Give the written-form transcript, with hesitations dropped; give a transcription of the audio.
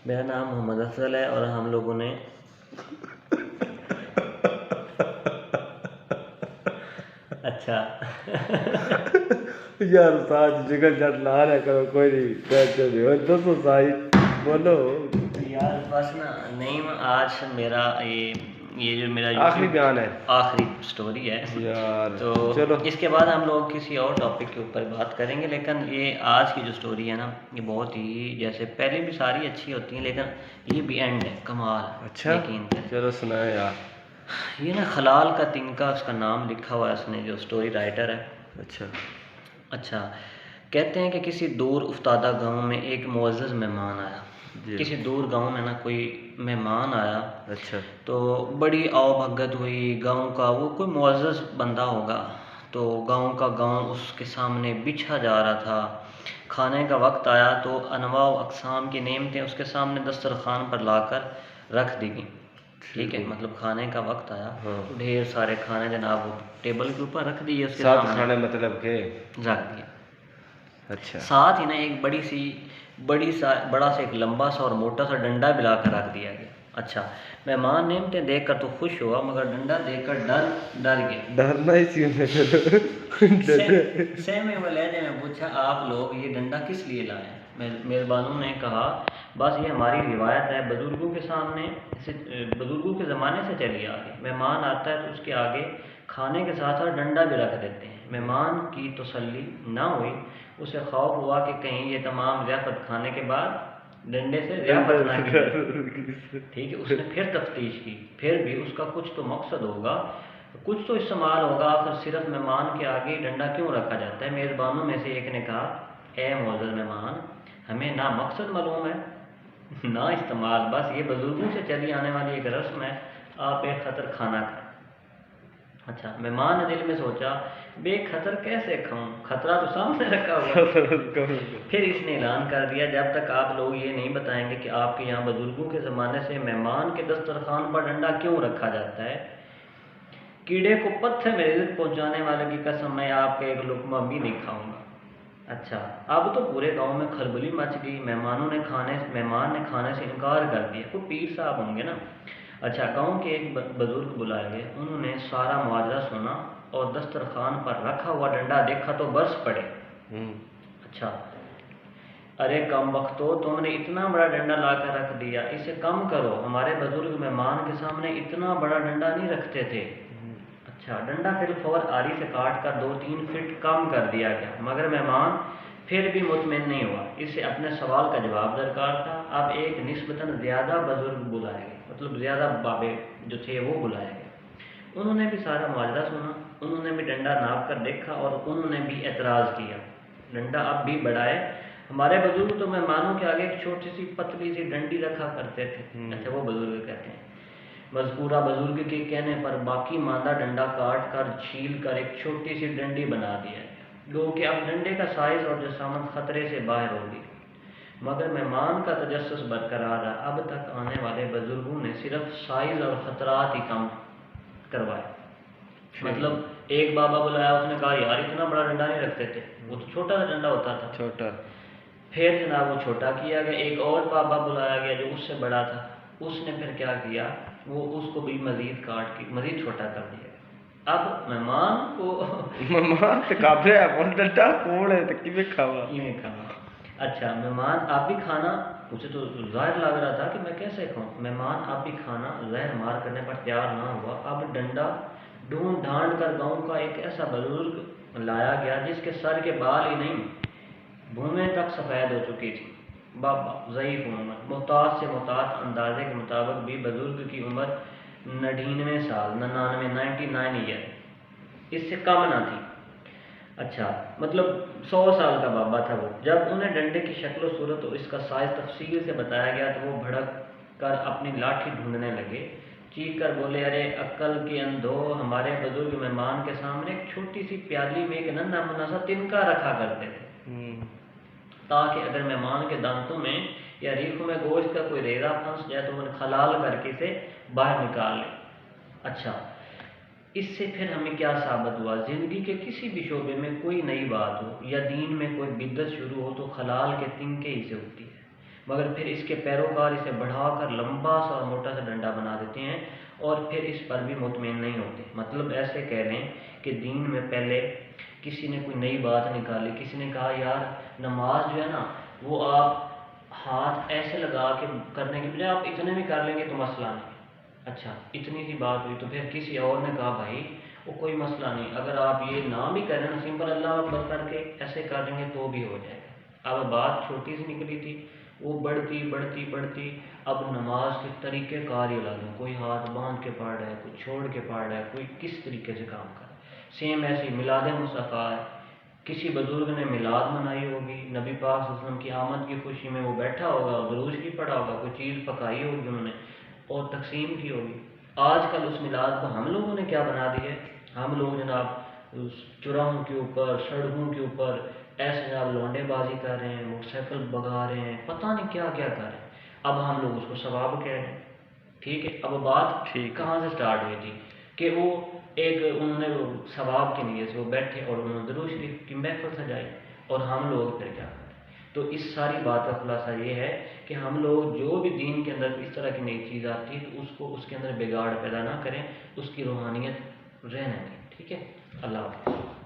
میرا نام محمد افضل ہے اور ہم لوگوں نے اچھا یار ساج جگل جٹ نہ رہا کرو کوئی نہیں اور دوستو ساج بولو یار بس نا نہیں آج میرا یہ جو میرا آخری بیان ہے، آخری سٹوری ہے یار تو چلو اس کے بعد ہم لوگ کسی اور ٹاپک کے اوپر بات کریں گے، لیکن یہ آج کی جو سٹوری ہے نا یہ بہت ہی، جیسے پہلے بھی ساری اچھی ہوتی ہیں لیکن یہ بھی اینڈ ہے کمال، اچھا یقین کریں۔ چلو سنائے یار۔ یہ نا خلال کا تنکا اس کا نام لکھا ہوا ہے، اس نے جو سٹوری رائٹر ہے۔ اچھا کہتے ہیں کہ کسی دور افتادہ گاؤں میں ایک معزز مہمان آیا۔ کسی دور گاؤں میں نا کوئی مہمان آیا، اچھا تو بڑی آؤ بھگت ہوئی گاؤں کا، وہ کوئی معزز بندہ ہوگا، تو گاؤں کا گاؤں اس کے سامنے بچھا جا رہا تھا۔ کھانے کا وقت آیا تو انواع و اقسام کی نعمتیں اس کے سامنے دسترخوان پر لا کر رکھ دی گئیں۔ ٹھیک ہے، مطلب کھانے کا وقت آیا تو ڈھیر سارے کھانے جناب وہ ٹیبل کے اوپر رکھ دیے، اس کے ساتھ سامنے کھانے مطلب کہ رکھ دیا۔ اچھا ساتھ ہی نا ایک بڑا سا ایک لمبا سا اور موٹا سا ڈنڈا بھی لا کر رکھ دیا گیا۔ اچھا مہمان نعمتیں دیکھ کر تو خوش ہوا، مگر ڈنڈا دیکھ کر ڈر گیا۔ ڈرنا ہی سی سہمے ہوئے لہجے میں پوچھا، آپ لوگ یہ ڈنڈا کس لیے لائے؟ میزبانوں نے کہا، بس یہ ہماری روایت ہے، بزرگوں کے زمانے سے چلی آ رہی۔ مہمان آتا ہے تو اس کے آگے کھانے کے ساتھ ساتھ ڈنڈا بھی رکھ دیتے ہیں۔ مہمان کی تسلی نہ ہوئی، اسے خوف ہوا کہ کہیں یہ تمام ضیافت کھانے کے بعد ڈنڈے سے ضیافت نہ کی جائے۔ ٹھیک ہے، اس نے پھر تفتیش کی، پھر بھی اس کا کچھ تو مقصد ہوگا، کچھ تو استعمال ہوگا، آخر صرف مہمان کے آگے ڈنڈا کیوں رکھا جاتا ہے؟ میزبانوں میں سے ایک نے کہا، اے معزز مہمان، ہمیں نہ مقصد معلوم ہے نہ استعمال، بس یہ بزرگوں سے چلی آنے والی ایک رسم ہے، آپ بے خطر کھانا کھائیں۔ اچھا مہمان نے دل میں سوچا، بے خطر کیسے کھاؤں، خطرہ تو سامنے رکھا ہوا ہے۔ پھر اس نے اعلان کر دیا، جب تک آپ لوگ یہ نہیں بتائیں گے کہ آپ کے یہاں بزرگوں کے زمانے سے مہمان کے دسترخوان پر ڈنڈا کیوں رکھا جاتا ہے، کیڑے کو پتھر میں رزق پہنچانے والے کی قسم میں آپ کا ایک لقمہ بھی نہیں کھاؤں گا۔ اچھا اب تو پورے گاؤں میں کھلبلی مچ گئی، مہمان نے کھانے سے انکار کر دیا، کوئی پیر صاحب ہوں گے نا۔ اچھا گاؤں کے ایک بزرگ بلائے گئے، انہوں نے سارا ماجرا سنا اور دسترخوان پر رکھا ہوا ڈنڈا دیکھا تو برس پڑے۔ اچھا ارے کم بختو، تم نے اتنا بڑا ڈنڈا لا کر رکھ دیا، اسے کم کرو، ہمارے بزرگ مہمان کے سامنے اتنا بڑا ڈنڈا نہیں رکھتے تھے۔ اچھا ڈنڈا پھر فور آری سے کاٹ کر 2-3 فٹ کم کر دیا گیا، مگر مہمان پھر بھی مطمئن نہیں ہوا، اسے اپنے سوال کا جواب درکار تھا۔ اب ایک نسبتاً زیادہ بزرگ بلائے گئے، مطلب زیادہ بابے جو تھے وہ بلائے گئے، انہوں نے بھی سارا ماجرا سنا، انہوں نے بھی ڈنڈا ناپ کر دیکھا اور انہوں نے بھی اعتراض کیا، ڈنڈا اب بھی بڑھائے، ہمارے بزرگ تو مہمانوں کے آگے ایک چھوٹی سی پتلی سی ڈنڈی رکھا کرتے تھے۔ اچھا وہ بزرگ کہتے ہیں، مذکورہ بزرگ کے کہنے پر باقی ماندہ ڈنڈا کاٹ کر چھیل کر ایک چھوٹی سی ڈنڈی بنا دیا گو کہ اب ڈنڈے کا سائز اور جسامت خطرے سے باہر ہوگی، مگر مہمان کا تجسس برقرار رہا۔ اب تک آنے والے بزرگوں نے صرف سائز اور خطرات ہی کم کروائے، مطلب ایک بابا بلایا، اس نے کہا یار اتنا بڑا ڈنڈا نہیں رکھتے تھے، وہ تو چھوٹا سا ڈنڈا ہوتا تھا، چھوٹا، پھر جناب وہ چھوٹا کیا گیا، ایک اور بابا بلایا گیا جو اس سے بڑا تھا، اس نے پھر کیا کیا، وہ اس کو بھی مزید کاٹ کے مزید چھوٹا کر دیا۔ اب مہمان قابل ہے بول ڈنڈا کوڑ ہے تو کیویں کھاوا۔ اچھا مہمان آپ بھی کھانا، اسے تو ظاہر لگ رہا تھا کہ میں کیسے کھاؤں، مہمان آپ بھی کھانا زہر مار کرنے پر تیار نہ ہوا۔ اب ڈنڈا ڈھونڈ ڈھانڈ کر گاؤں کا ایک ایسا بزرگ لایا گیا جس کے سر کے بال ہی نہیں، بھومیں تک سفید ہو چکی تھی، بابا ضعیف عمر، محتاط سے محتاط اندازے کے مطابق بھی بزرگ کی عمر 99 سال 99 ایئر، اس سے کم نہ تھی۔ اچھا مطلب 100 سال کا بابا تھا وہ۔ جب انہیں ڈنڈے کی شکل و صورت اور اس کا سائز تفصیل سے بتایا گیا تو وہ بھڑک کر اپنی لاٹھی ڈھونڈنے لگے، چیخ کر بولے، ارے عقل کے اندھو، ہمارے بزرگ مہمان کے سامنے ایک چھوٹی سی پیالی میں ایک ننھا منھا سا تنکا رکھا کرتے تھے، تاکہ اگر مہمان کے دانتوں میں یا ریکھوں میں گوشت کا کوئی ریزہ پھنس جائے تو انہیں خلال کر کے اسے باہر نکال لیں۔ اچھا اس سے پھر ہمیں کیا ثابت ہوا، زندگی کے کسی بھی شعبے میں کوئی نئی بات ہو یا دین میں کوئی بدعت شروع ہو تو خلال کے تنکے ہی سے ہوتی ہے۔ مگر پھر اس کے پیروکار اسے بڑھا کر لمبا سا اور موٹا سا ڈنڈا بنا دیتے ہیں اور پھر اس پر بھی مطمئن نہیں ہوتے. مطلب ایسے کہہ لیں کہ دین میں پہلے کسی نے کوئی نئی بات نکالی, کسی نے کہا یار نماز جو ہے نا وہ آپ ہاتھ ایسے لگا کے کرنے کے بجائے آپ اتنے میں کر لیں گے تو مسئلہ نہیں. اچھا اتنی سی بات ہوئی تو پھر کسی اور نے کہا بھائی وہ کوئی مسئلہ نہیں, اگر آپ یہ نہ بھی کریں نا سمپل اللہ اکبر کر کے ایسے کر لیں گے تو بھی ہو جائے گا. اب بات چھوٹی سی نکلی تھی, وہ بڑھتی بڑھتی بڑھتی اب نماز کے طریقہ کار ہی لگے, کوئی ہاتھ باندھ کے پڑھ رہا ہے, کوئی چھوڑ کے پڑھ رہا ہے, کوئی کس طریقے سے کام کر رہا ہے. سیم ایسے ہی میلاد مصطفیٰ ہے, کسی بزرگ نے میلاد منائی ہوگی, نبی پاک صلی اللہ علیہ وسلم کی آمد کی خوشی میں وہ بیٹھا ہوگا, درود شریف پڑھا ہوگا, کوئی چیز پکائی ہوگی انہوں نے اور تقسیم کی ہوگی. آج کل اس میلاد کو ہم لوگوں نے کیا بنا دی ہے, ہم لوگ جناب چوراہوں کے اوپر سڑکوں کے اوپر ایسے جناب لونڈے بازی کر رہے ہیں, موٹر سائیکل بگا رہے ہیں, پتہ نہیں کیا کیا کر رہے ہیں. اب ہم لوگ اس کو ثواب کہہ رہے ہیں. ٹھیک ہے, اب بات کہاں سے سٹارٹ ہوئی تھی کہ وہ ایک انہوں نے ثواب کی نیت سے وہ بیٹھے اور انہوں نے درود شریف کی محفل سجائی اور ہم لوگ پھر کیا کریں. تو اس ساری بات کا خلاصہ یہ ہے کہ ہم لوگ جو بھی دین کے اندر اس طرح کی نئی چیز آتی ہے تو اس کو اس کے اندر بگاڑ پیدا نہ کریں, اس کی روحانیت رہنے دیں. ٹھیک ہے, اللہ حافظ.